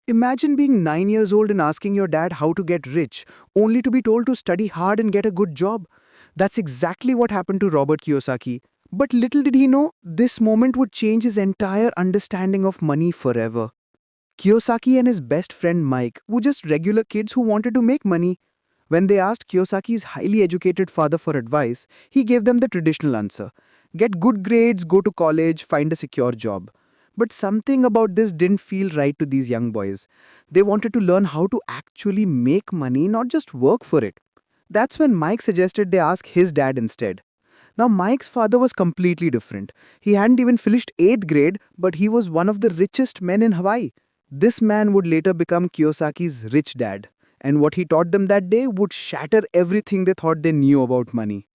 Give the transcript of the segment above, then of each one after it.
Imagine being 9 years old and asking your dad how to get rich, only to be told to study hard and get a good job. That's exactly what happened to Robert Kiyosaki. But little did he know, this moment would change his entire understanding of money forever. Kiyosaki and his best friend Mike were just regular kids who wanted to make money. When they asked Kiyosaki's highly educated father for advice, he gave them the traditional answer: get good grades, go to college, find a secure job. But something about this didn't feel right to these young boys. They wanted to learn how to actually make money, not just work for it. That's when Mike suggested they ask his dad instead. Now, Mike's father was completely different. He hadn't even finished 8th grade, but he was one of the richest men in Hawaii. This man would later become Kiyosaki's rich dad, and what he taught them that day would shatter everything they thought they knew about money.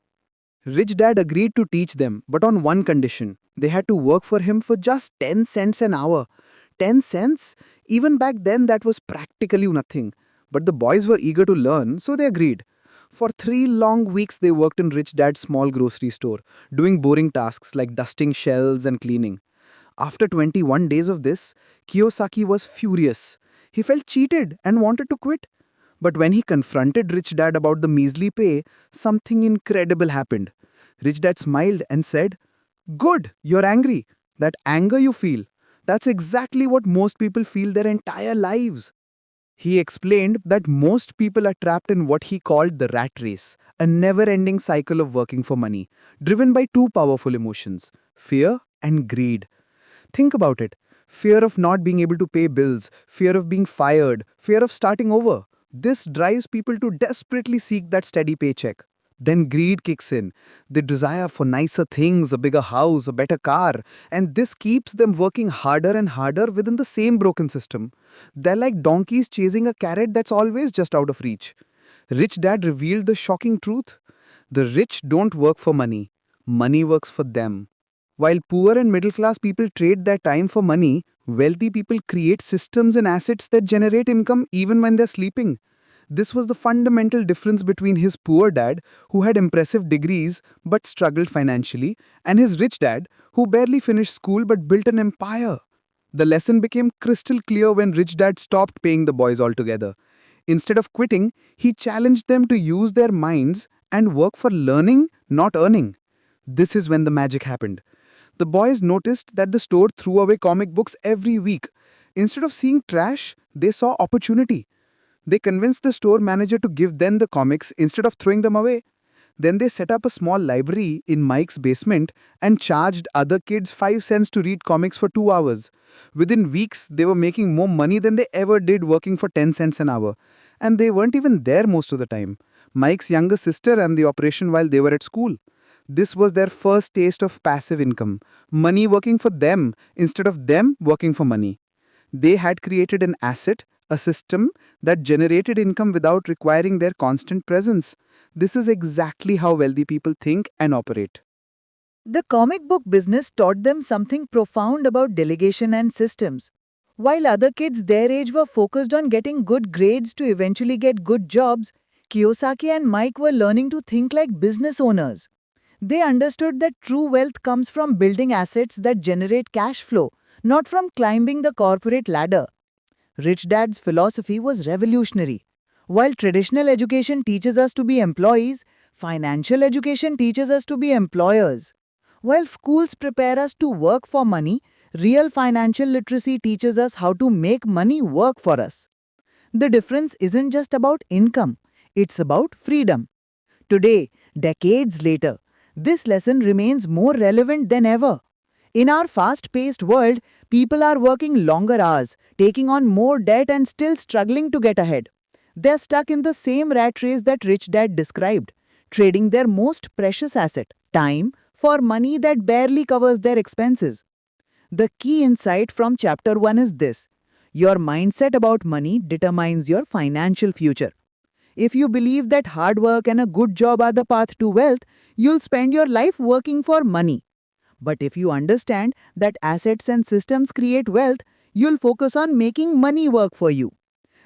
Rich Dad agreed to teach them, but on one condition: they had to work for him for just 10 cents an hour. 10 cents? Even back then, that was practically nothing. But the boys were eager to learn, so they agreed. For 3 long weeks, they worked in Rich Dad's small grocery store, doing boring tasks like dusting shelves and cleaning. After 21 days of this, Kiyosaki was furious. He felt cheated and wanted to quit. But when he confronted Rich Dad about the measly pay, something incredible happened. Rich Dad smiled and said, "Good, you're angry. That anger you feel, that's exactly what most people feel their entire lives." He explained that most people are trapped in what he called the rat race, a never ending cycle of working for money, driven by two powerful emotions: fear and greed. Think about it: fear of not being able to pay bills, fear of being fired, fear of starting over. This drives people to desperately seek that steady paycheck. Then greed kicks in, the desire for nicer things, a bigger house, a better car, and this keeps them working harder and harder within the same broken system. They're like donkeys chasing a carrot that's always just out of reach. Rich Dad revealed the shocking truth: the rich don't work for money, money works for them. While poor and middle class people trade their time for money, wealthy people create systems and assets that generate income even when they're sleeping. This was the fundamental difference between his poor dad, who had impressive degrees but struggled financially, and his rich dad, who barely finished school but built an empire. The lesson became crystal clear when Rich Dad stopped paying the boys altogether. Instead of quitting, he challenged them to use their minds and work for learning, not earning. This is when the magic happened. The boys noticed that the store threw away comic books every week. Instead of seeing trash, they saw opportunity. They convinced the store manager to give them the comics instead of throwing them away. Then they set up a small library in Mike's basement and charged other kids 5 cents to read comics for 2 hours. Within weeks, they were making more money than they ever did working for 10 cents an hour. And they weren't even there most of the time. Mike's younger sister ran the operation while they were at school. This was their first taste of passive income, money working for them instead of them working for money. They had created an asset, a system that generated income without requiring their constant presence. This is exactly how wealthy people think and operate. The comic book business taught them something profound about delegation and systems. While other kids their age were focused on getting good grades to eventually get good jobs, Kiyosaki and Mike were learning to think like business owners. They understood that true wealth comes from building assets that generate cash flow, not from climbing the corporate ladder. Rich Dad's philosophy was revolutionary. While traditional education teaches us to be employees, financial education teaches us to be employers. While schools prepare us to work for money, real financial literacy teaches us how to make money work for us. The difference isn't just about income, it's about freedom. Today, decades later, this lesson remains more relevant than ever. In our fast paced world, people are working longer hours, taking on more debt, and still struggling to get ahead. They're stuck in the same rat race that Rich Dad described, trading their most precious asset, time, for money that barely covers their expenses. The key insight from chapter 1 is this: your mindset about money determines your financial future. If you believe that hard work and a good job are the path to wealth, you'll spend your life working for money. But if you understand that assets and systems create wealth, you'll focus on making money work for you.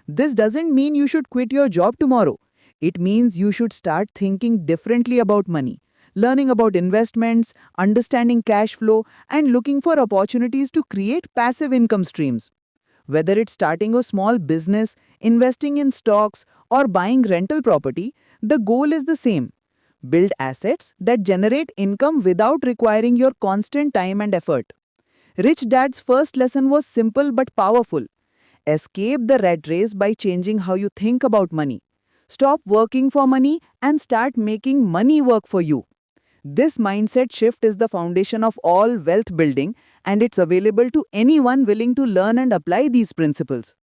This doesn't mean you should quit your job tomorrow. It means you should start thinking differently about money, learning about investments, understanding cash flow, and looking for opportunities to create passive income streams. Whether it's starting a small business, investing in stocks, or buying rental property, the goal is the same. Build assets that generate income without requiring your constant time and effort. Rich Dad's first lesson was simple but powerful. Escape the rat race by changing how you think about money. Stop working for money and start making money work for you. This mindset shift is the foundation of all wealth building, and it's available to anyone willing to learn and apply these principles.